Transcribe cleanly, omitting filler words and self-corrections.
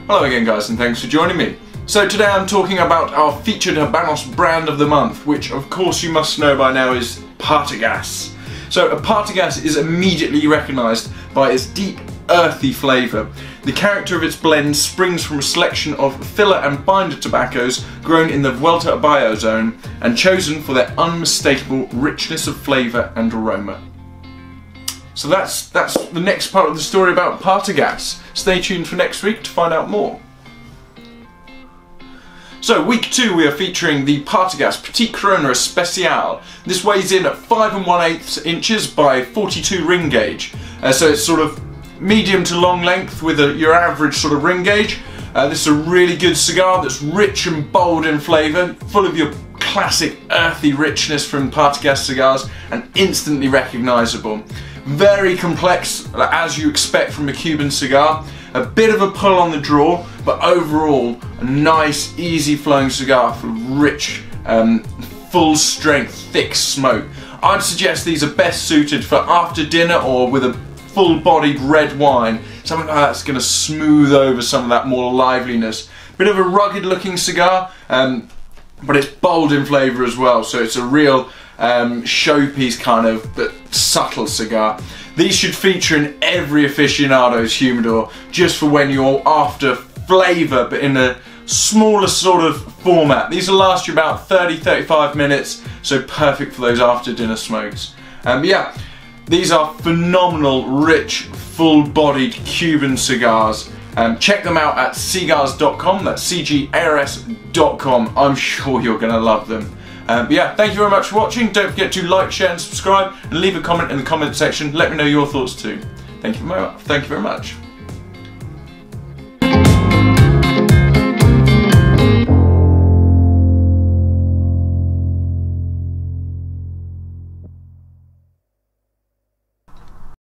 Hello again guys, and thanks for joining me. So today I'm talking about our featured Habanos brand of the month, which of course you must know by now is Partagas. So a Partagas is immediately recognised by its deep, earthy flavour. The character of its blend springs from a selection of filler and binder tobaccos grown in the Vuelta Abajo zone and chosen for their unmistakable richness of flavour and aroma. So that's the next part of the story about Partagas. Stay tuned for next week to find out more. So week 2 we are featuring the Partagas Petit Coronas Especiales. This weighs in at 5 1/8 inches by 42 ring gauge. So it's sort of medium to long length with your average sort of ring gauge. This is a really good cigar that's rich and bold in flavour, full of your classic earthy richness from Partagas cigars and instantly recognisable. Very complex, as you expect from a Cuban cigar. A bit of a pull on the draw, but overall a nice, easy flowing cigar full of rich, full strength, thick smoke. I'd suggest these are best suited for after dinner or with a full-bodied red wine. Something like that's going to smooth over some of that more liveliness. Bit of a rugged looking cigar, but it's bold in flavour as well, so it's a real showpiece kind of, but subtle cigar. These should feature in every aficionado's humidor, just for when you're after flavour but in a smaller sort of format. These will last you about 30-35 minutes, so perfect for those after dinner smokes. Yeah, these are phenomenal, rich, full-bodied Cuban cigars. Check them out at Cigars.com, that's C-G-A-R-S.com. I'm sure you're going to love them. But yeah, thank you very much for watching. Don't forget to like, share and subscribe, and leave a comment in the comment section. Let me know your thoughts too. Thank you very much.